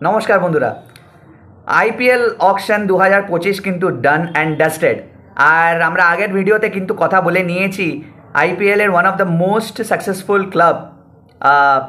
নমস্কার বন্ধুরা। IPL auction 2025 কিন্তু ডান অ্যান্ড ডাস্টেড। আর আমরা আগের ভিডিওতে কিন্তু কথা বলে নিয়েছি আইপিএলের one of the most successful club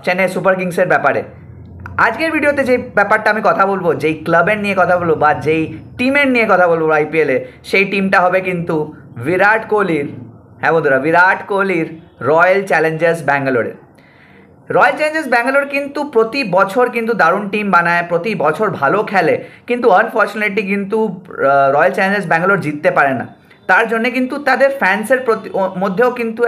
Chennai super কিংসের ব্যাপারে। আজকের ভিডিওতে যে ব্যাপারটা আমি কথা বলবো, যেই ক্লাবের নিয়ে কথা বলবো বা যেই টিমের নিয়ে কথা বলবো আইপিএলে, সেই টিমটা হবে কিন্তু বিরাট কোহলির। হ্যাঁ বন্ধুরা, বিরাট কোহলির রয়্যাল চ্যালেঞ্জার্স ব্যাঙ্গালোরের। রয়্যাল চ্যালেঞ্জার্স ব্যাঙ্গালোর কিন্তু প্রতি বছর কিন্তু দারুণ টিম বানায়, প্রতি বছর ভালো খেলে, কিন্তু আনফর্চুনেটলি কিন্তু রয়্যাল চ্যালেঞ্জার্স ব্যাঙ্গালোর জিততে পারে না। তার জন্যে কিন্তু তাদের ফ্যান্সের মধ্যেও কিন্তু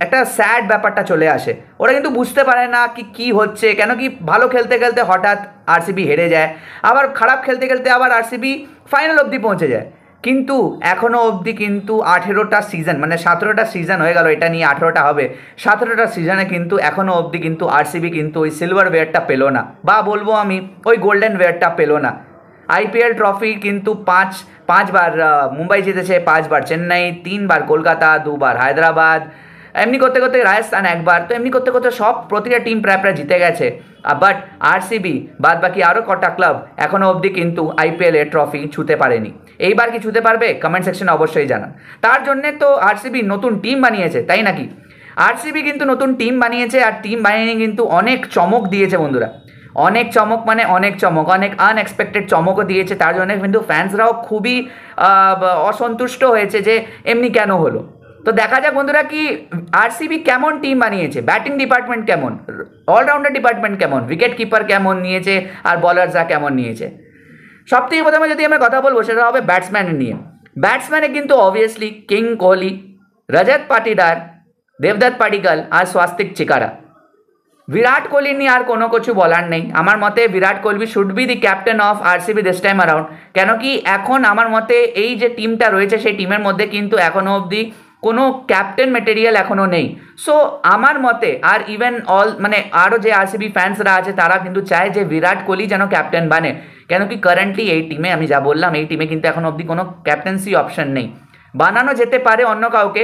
একটা স্যাড ব্যাপারটা চলে আসে। ওরা কিন্তু বুঝতে পারে না কি হচ্ছে, কেন কি ভালো খেলতে খেলতে হঠাৎ আরসিবি হেরে যায়, আবার খারাপ খেলতে খেলতে আবার আরসিবি ফাইনাল অবধি পৌঁছে যায়। কিন্তু এখনও অবধি কিন্তু 18টা সিজন, মানে 17টা সিজন হয়ে গেল, এটা নিয়ে 18টা হবে, 17টা সিজনে কিন্তু এখনও অবধি কিন্তু আরসিবি কিন্তু ওই সিলভার ওয়্যারটা পেলো না, বা বলবো আমি ওই গোল্ডেন ওয়্যারটা পেলো না। আইপিএল ট্রফি কিন্তু পাঁচবার মুম্বাই জিতেছে, 5বার চেন্নাই, 3বার কলকাতা, 2বার হায়দ্রাবাদ, এমনি করতে করতে রাজস্থান 1বার, তো এমনি করতে করতে সব প্রতিটা টিম প্রায় প্রায় জিতে গেছে। বাট আরসিবি বাদ বাকি আরও কটা ক্লাব এখনও অবধি কিন্তু আইপিএলের ট্রফি ছুঁতে পারেনি। এইবার কি ছুঁতে পারবে? কমেন্ট সেকশনে অবশ্যই জানান। তার জন্যে তো আরসিবি নতুন টিম বানিয়েছে, তাই নাকি? আরসিবি কিন্তু নতুন টিম বানিয়েছে, আর টিম বানিয়ে কিন্তু অনেক চমক দিয়েছে বন্ধুরা। অনেক চমক, মানে অনেক চমক, অনেক আনএক্সপেক্টেড চমকও দিয়েছে। তার জন্য কিন্তু ফ্যান্সরাও খুবই অসন্তুষ্ট হয়েছে যে এমনি কেন হলো। তো দেখা যাক বন্ধুরা, কি আরসিবি কেমন টিম বানিয়েছে, ব্যাটিং ডিপার্টমেন্ট কেমন, অলরাউন্ডার ডিপার্টমেন্ট কেমন, উইকেট কিপার কেমন নিয়েছে, আর বলাররা কেমন নিয়েছে। সব থেকে প্রথমে যদি আমরা কথা বলবো, সেটা হবে ব্যাটসম্যানের নিয়ে। ব্যাটসম্যানে কিন্তু অবভিয়াসলি কিং কোহলি, রজত পাটিদার, দেবদত্ত পাডিক্কল আর স্বাস্তিক চিকারা। বিরাট কোহলি নিয়ে আর কোনো কিছু বলার নেই। আমার মতে Virat Kohli should be the captain of RCB this time around. কেন কি এখন আমার মতে এই যে টিমটা রয়েছে, সেই টিমের মধ্যে কিন্তু এখনও অবধি কোনো ক্যাপ্টেন ম্যাটেরিয়াল এখনও নেই। সো আমার মতে, আর ইভেন মানে আরও যে আরসিবি ফ্যান্সরা আছে, তারা কিন্তু চায় যে বিরাট কোহলি যেন ক্যাপ্টেন বানে। কেন কি কারেন্টলি এই টিমে, আমি যা বললাম, এই টিমে কিন্তু এখন অবধি কোনো ক্যাপ্টেন্সি অপশন নেই। বানানো যেতে পারে অন্য কাউকে,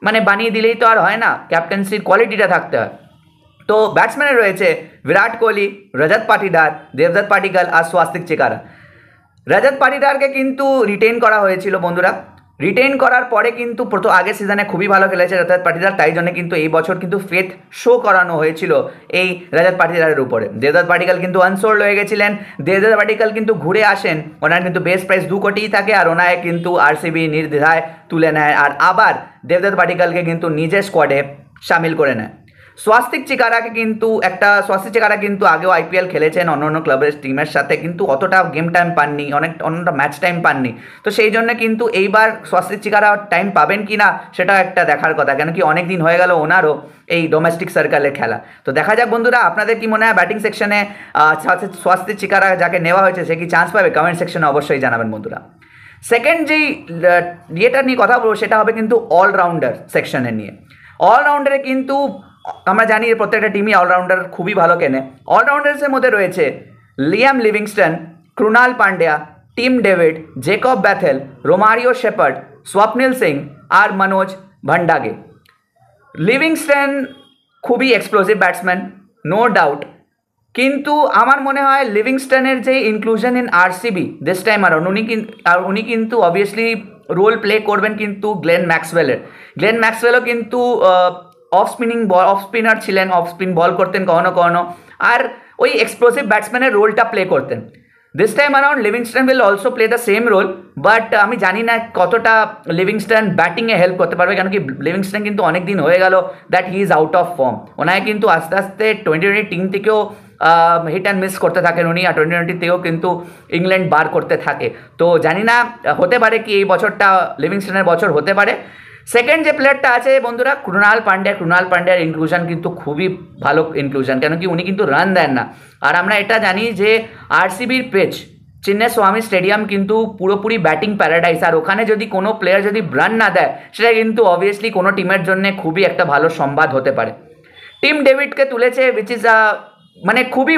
মানে বানিয়ে দিলেই তো আর হয় না, ক্যাপ্টেন্সির কোয়ালিটিটা থাকতে হয়। তো ব্যাটসম্যানে রয়েছে বিরাট কোহলি, রজত পাটিদার, দেবদত্ত পাডিক্কল আর স্বাস্তিক চিকারা। রজত পাটিদারকে কিন্তু রিটেইন করা হয়েছিল বন্ধুরা। রিটেইন করার পরে কিন্তু আগের সিজনে খুবই ভালো খেলেছে রজত পাটিদার, তাই জন্য কিন্তু এই বছর কিন্তু ফেথ শো করানো হয়েছিল এই রজত পাটিদারের উপরে। দেবদত্ত পাডিক্কল কিন্তু আনসোল্ড হয়ে গেছিলেন। দেবদত্ত পাডিক্কল কিন্তু ঘুরে আসেন, ওনার কিন্তু বেস্ট প্রাইস 2 কোটিই থাকে, আর ওনায় কিন্তু আরসিবি নির্দ্বিধায় তুলে নেয়, আর আবার দেবদত্ত পাডিক্কলকে কিন্তু নিজের স্কোয়াডে সামিল করে নেয়। স্বাস্তিক চিকারা কিন্তু আগেও আইপিএল খেলেছেন অন্য ক্লাবের টিমের সাথে, কিন্তু অতটা গেম টাইম পাননি, অন্যটা ম্যাচ টাইম পাননি। তো সেই জন্য কিন্তু এইবার স্বাস্তিক চিকারা টাইম পাবেন কি না, সেটা একটা দেখার কথা, কেন কি অনেক দিন হয়ে গেল ওনারও এই ডোমেস্টিক সার্কেলে খেলা। তো দেখা যাক বন্ধুরা, আপনাদের কি মনে হয় ব্যাটিং সেকশনে স্বাস্তিক চিকারা যাকে নেওয়া হয়েছে, সে কি চান্স পাবে? কমেন্ট সেকশনে অবশ্যই জানাবেন বন্ধুরা। সেকেন্ড যেই ইয়েটা নিয়ে কথা বলবো, সেটা হবে কিন্তু অলরাউন্ডার সেকশনের নিয়ে। অলরাউন্ডারে কিন্তু আমরা জানি প্রত্যেকটা টিমই অলরাউন্ডার খুবই ভালো কেনে। অলরাউন্ডার্সের মধ্যে রয়েছে Liam Livingstone, Krunal Pandya, Tim David, Jacob Bethell, Romario Shepherd, Swapnil Singh আর মনোজ ভান্ডাগে। লিভিংস্টন খুবই এক্সপ্লোসিভ ব্যাটসম্যান, নো ডাউট, কিন্তু আমার মনে হয় লিভিংস্টনের যে inclusion in RCB this time around, উনি কিন্তু অবভিয়াসলি রোল প্লে করবেন কিন্তু গ্লেন ম্যাক্সওয়েলও কিন্তু অফ স্পিনার ছিলেন, অফ স্পিন বল করতেন কখনো কখনো, আর ওই এক্সপ্লোসিভ ব্যাটসম্যানের রোলটা প্লে করতেন। This time around Livingstone will also play the same role, but আমি জানি না কতটা লিভিংস্টন ব্যাটিংয়ে হেল্প করতে পারবে, কেন কি লিভিংস্টন কিন্তু অনেক দিন হয়ে গেল that he is out of form. ওনাকে কিন্তু আস্তে আস্তে টোয়েন্টি টিম থেকেও হিট অ্যান্ড মিস করতে থাকেন উনি, আর টোয়েন্টিতেও কিন্তু ইংল্যান্ড বার করতে থাকে। তো জানি না, হতে পারে কি এই বছরটা লিভিংস্টনের বছর হতে পারে। সেকেন্ড যে প্লেয়ারটা আছে বন্ধুরা, ক্রুনাল পান্ডিয়ার ইনক্লুশন কিন্তু খুবই ভালো ইনক্লুশন, কেন কি উনি কিন্তু রান দেন না। আর আমরা এটা জানি যে আরসিবির পিচ চেন্নাই স্বামী স্টেডিয়াম কিন্তু পুরোপুরি ব্যাটিং প্যারাডাইস, আর ওখানে যদি কোনো প্লেয়ার যদি রান না দেয়, সেটা কিন্তু অবভিয়াসলি কোনো টিমের জন্য খুবই একটা ভালো সংবাদ হতে পারে। টিম ডেভিডকে তুলেছে, উইচ ইজ মানে খুবই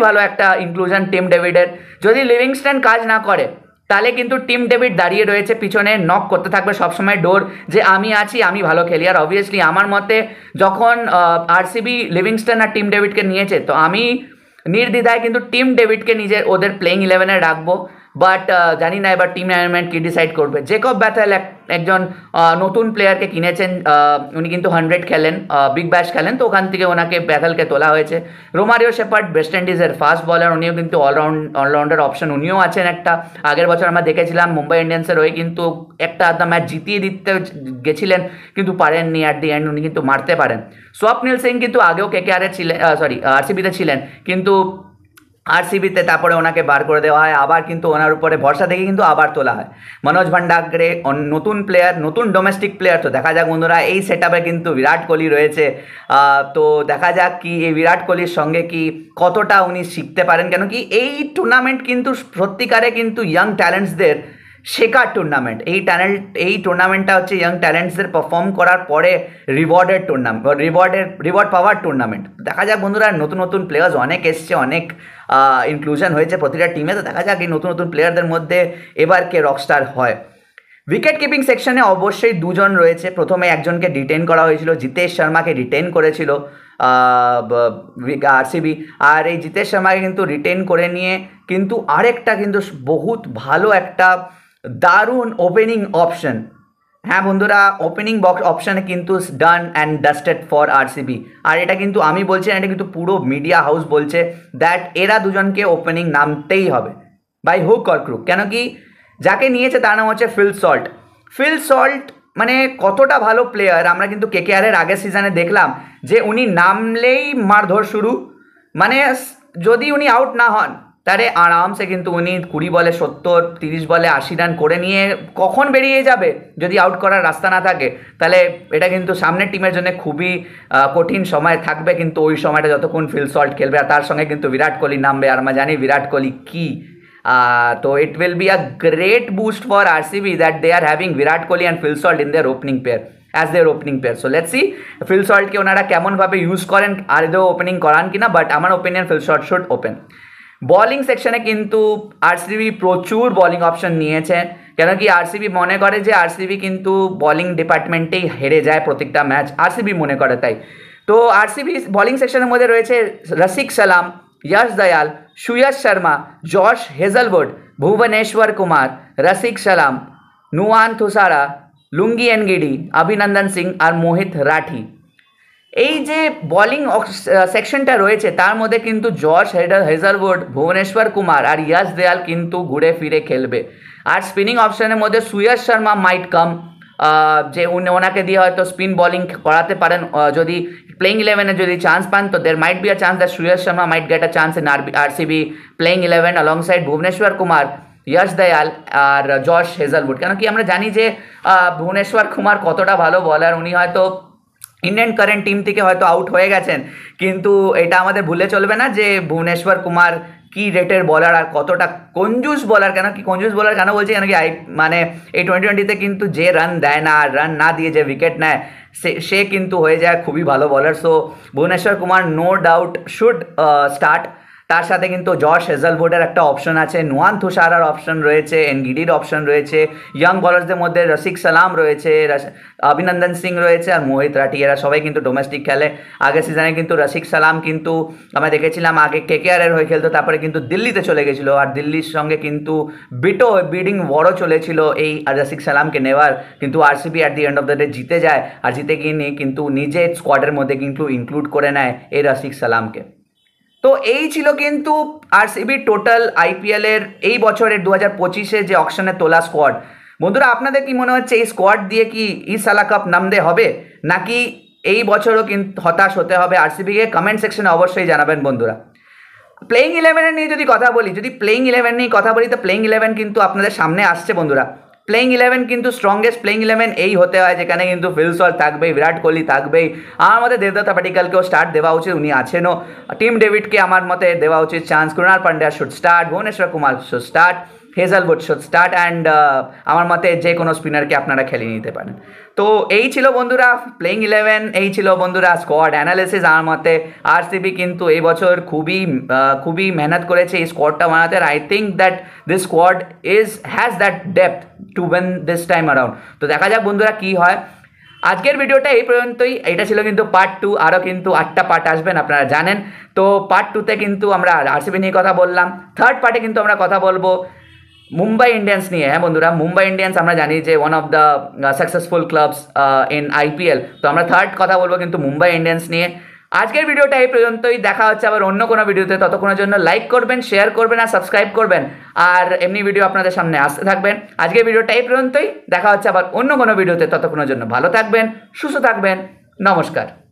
ভালো একটা ইনক্লুশন টিম ডেভিডের। যদি লিভিংস্টন কাজ না করে, তাহলে কিন্তু টিম ডেভিড দাঁড়িয়ে রয়েছে পিছনে, নক করতে থাকবে সবসময় ডোর, যে আমি আছি, আমি ভালো খেলি। আর অবভিয়াসলি আমার মতে যখন আরসিবি লিভিংস্টন আর টিম ডেভিডকে নিয়েছে, তো আমি নির্দ্বিধায় কিন্তু টিম ডেভিডকে নিজের ওদের প্লেইং 11-এ রাখবো। বাট জানি না এবার টিম ম্যানেজমেন্ট কি ডিসাইড করবে। জেকব ব্যাথেল একজন নতুন প্লেয়ারকে কিনেছেন, উনি কিন্তু 100 খেলেন, বিগ ব্যাশ খেলেন, তো ওখান থেকে ওনাকে ব্যাথেলকে তোলা হয়েছে। রোমারিও শেপার্ড ওয়েস্ট ইন্ডিজের ফাস্ট বলার, উনিও কিন্তু অলরাউন্ডার অপশন উনিও আছেন একটা। আগের বছর আমরা দেখেছিলাম মুম্বাই ইন্ডিয়ান্সের হয়ে কিন্তু একটা আধা ম্যাচ জিতিয়ে দিতে গেছিলেন, কিন্তু পারেননি অ্যাট দি এন্ড, উনি কিন্তু মারতে পারেন। স্বপ্নিল সিং কিন্তু আগেও কেকেআরে ছিলেন, আরসিবিতে ছিলেন, কিন্তু আরসিবিতে তারপরে ওনাকে বার করে দেওয়া হয়, আবার কিন্তু ওনার উপরে ভরসা থেকে কিন্তু আবার তোলা হয়। মনোজ ভান্ডারকে নতুন প্লেয়ার, নতুন ডোমেস্টিক প্লেয়ার, তো দেখা যাক বন্ধুরা এই সেট আপে কিন্তু বিরাট কোহলি রয়েছে। তো দেখা যাক কি এই বিরাট কোহলির সঙ্গে কি কতটা উনি শিখতে পারেন, কেন কি এই টুর্নামেন্ট কিন্তু সত্যিকারে কিন্তু ইয়াং ট্যালেন্টসদের শেখার টুর্নামেন্ট। এই টুর্নামেন্টটা হচ্ছে ইয়াং ট্যালেন্টসদের পারফর্ম করার পরে রিওয়ার্ড পাওয়ার টুর্নামেন্ট। দেখা যাক বন্ধুরা, নতুন নতুন প্লেয়ার্স অনেক এসছে, অনেক ইনক্লুশন হয়েছে প্রতিটা টিমে, তো দেখা যাক এই নতুন নতুন প্লেয়ারদের মধ্যে এবার কে রকস্টার হয়। উইকেট কিপিং সেকশনে অবশ্যই দুজন রয়েছে। প্রথমে একজনকে ডিটেন করা হয়েছিল, জিতেশ শর্মাকে রিটেন করেছিল আরসিবি, আর এই জিতেশ শর্মাকে কিন্তু রিটেন করে নিয়ে কিন্তু আরেকটা কিন্তু বহুত ভালো একটা দারুণ ওপেনিং অপশন। হ্যাঁ বন্ধুরা, ওপেনিং বক্স অপশানে কিন্তু done and dusted for RCB. আর এটা কিন্তু আমি বলছি না, এটা কিন্তু পুরো মিডিয়া হাউস বলছে দ্যাট এরা দুজনকে ওপেনিং নামতেই হবে বাই হুক অর ক্রুক। কেন কি যাকে নিয়েছে তার নাম হচ্ছে ফিল সল্ট। মানে কতটা ভালো প্লেয়ার, আমরা কিন্তু কেকেআরের আগের সিজনে দেখলাম যে উনি নামলেই মারধর শুরু। মানে যদি উনি আউট না হন তাহলে আরামসে কিন্তু উনি 20 বলে 70, 30 বলে 80 রান করে নিয়ে কখন বেরিয়ে যাবে, যদি আউট করার রাস্তা না থাকে তাহলে এটা কিন্তু সামনের টিমের জন্য খুবই কঠিন সময় থাকবে। কিন্তু ওই সময়টা যতক্ষণ ফিল সল্ট খেলবে, আর তার সঙ্গে কিন্তু বিরাট কোহলি নামবে, আর আমরা জানি বিরাট কোহলি কি। তো it will be a great boost for RCB that they are having Virat Kohli and Phil Salt in their opening pair as their opening pair. So let's see Phil সল্টকে ওনারা কেমনভাবে ইউজ করেন, আর এদেরও ওপেনিং করান কিনা, বাট আমার opinion Phil Salt should open. Bowling সেকশনে কিন্তু আরসিবি প্রচুর বলিং অপশন নিয়েছে, কেন কি আরসিবি মনে করে যে আরসিবি কিন্তু বলিং ডিপার্টমেন্টেই হেরে যায় প্রত্যেকটা ম্যাচ, আরসিবি মনে করে তাই। তো আরসিবি বলিং সেকশনের মধ্যে রয়েছে রসিক সালাম, यश दयाल, সুয়শ শর্মা, জশ হেজলউড, ভুবনেশ্বর কুমার, রসিক সালাম, নুয়ান থুসারা, লুঙ্গি এনগিডি, অভিনন্দন সিং আর মোহিত রাঠি। এই যে বলিং সেকশনটা রয়েছে তার মধ্যে কিন্তু জশ হেজলউড, ভুবনেশ্বর কুমার আর यश दयाल কিন্তু ঘুরে ফিরে খেলবে। আর স্পিনিং অপশনের মধ্যে সুয়শ শর্মা মাইট কাম, যে ওনাকে দিয়ে হয়তো স্পিন বলিং করাতে পারেন, যদি প্লেইং 11-এ যদি চান্স পান তো there might be a chance that Suyash Sharma might get a chance in RCB playing 11 alongside Bhuvneshwar Kumar, Yash Dayal আর জশ হেজলউড। কেন কি আমরা জানি যে ভুবনেশ্বর কুমার কতটা ভালো বলার, উনি হয়তো ইন্ডিয়ান কারেন্ট টিম থেকে হয়তো আউট হয়ে গেছেন, কিন্তু এটা আমাদের ভুলে চলবে না যে ভুবনেশ্বর কুমার কি রেটের বলার আর কতটা কঞ্জুস বলার। কেন কি কঞ্জুস বলার কেন বলছি, কেন কি মানে এই 2020-তে কিন্তু যে রান দেয় না, আর রান না দিয়ে যে উইকেট নেয় সে কিন্তু হয়ে যায় খুবই ভালো বলার। So Bhuvneshwar Kumar no doubt should start. তার সাথে কিন্তু জশ হেজলউডের একটা অপশন আছে, নুয়ান থুসারার অপশন রয়েছে, এনগিডির অপশন রয়েছে, ইয়াং বলারসদের মধ্যে রসিক সালাম রয়েছে, অভিনন্দন সিং রয়েছে আর মোহিত রাঠি। এরা সবাই কিন্তু ডোমেস্টিক খেলে। আগের সিজনে কিন্তু রসিক সালাম কিন্তু আমরা দেখেছিলাম আগে কেকেআরের হয়ে খেলতো, তারপরে কিন্তু দিল্লিতে চলে গেছিলো, আর দিল্লির সঙ্গে কিন্তু বিডিং বড় চলেছিল এই রসিক সালামকে নেওয়ার, কিন্তু RCB at the end of the day জিতে যায়, আর জিতে গিয়ে নিয়ে কিন্তু নিজের স্কোয়াডের মধ্যে কিন্তু ইনক্লুড করে নেয় এই রসিক সালামকে। তো এই ছিল কিন্তু আরসিবি টোটাল আইপিএলের এই বছরের 2025-এ যে অকশনে তোলা স্কোয়াড। বন্ধুরা আপনাদের কি মনে হচ্ছে এই স্কোয়াড দিয়ে কি ইসালা কাপ নামতে হবে, নাকি এই বছরও কিন্তু হতাশ হতে হবে আরসিবিকে? কমেন্ট সেকশনে অবশ্যই জানাবেন বন্ধুরা। প্লেইং 11 নিয়ে যদি কথা বলি, তো প্লেইং 11 কিন্তু আপনাদের সামনে আসছে বন্ধুরা। প্লেইং 11 কিন্তু স্ট্রংগেস্ট প্লেইং 11 এই হতে হয় যেখানে কিন্তু ফিল সল্ট থাকবেই, বিরাট কোহলি থাকবেই, আমার মতে দেবদত্তা পাটিকালকেও স্টার্ট দেওয়া উচিত, উনি আছেনও। টিম ডেভিডকে আমার মতে দেওয়া উচিত chance, Krunal Pandya should start, Bhuvneshwar Kumar should start, Hazlewood should start, and আমার মতে যে কোনো স্পিনারকে আপনারা খেলিয়ে নিতে পারেন। তো এই ছিল বন্ধুরা প্লেইং 11, এই ছিল বন্ধুরা স্কোয়াড অ্যানালিসিস। আমার মতে আরসিবি কিন্তু এই বছর খুবই মেহনত করেছে এই স্কোয়াডটা বানাতে। I think that this squad has that depth to win this time around. তো দেখা যাক বন্ধুরা কি হয়। আজকের ভিডিওটা এই পর্যন্তই। এটা ছিল কিন্তু পার্ট 2, আরও কিন্তু 8টা পার্ট আসবেন আপনারা জানেন। তো পার্ট 2তে কিন্তু আমরা আরসিবি নিয়ে কথা বললাম, থার্ড পার্টে কিন্তু আমরা কথা বলবো মুম্বাই ইন্ডিয়ান্স নিয়ে। হ্যাঁ বন্ধুরা, মুম্বাই ইন্ডিয়ান্স আমরা জানি যে one of the successful clubs in IPL. তো আমরা থার্ড কথা বলবো কিন্তু মুম্বাই ইন্ডিয়ান্স নিয়ে। আজকের ভিডিওটা এই পর্যন্তই, দেখা হচ্ছে আবার অন্য কোনো ভিডিওতে। ততক্ষণের জন্য লাইক করবেন, শেয়ার করবেন আর সাবস্ক্রাইব করবেন, আর এমনি ভিডিও আপনাদের সামনে আসতে থাকবেন। আজকের ভিডিওটা এই পর্যন্তই, দেখা হচ্ছে আবার অন্য কোনো ভিডিওতে। ততক্ষণের জন্য ভালো থাকবেন, সুস্থ থাকবেন, নমস্কার।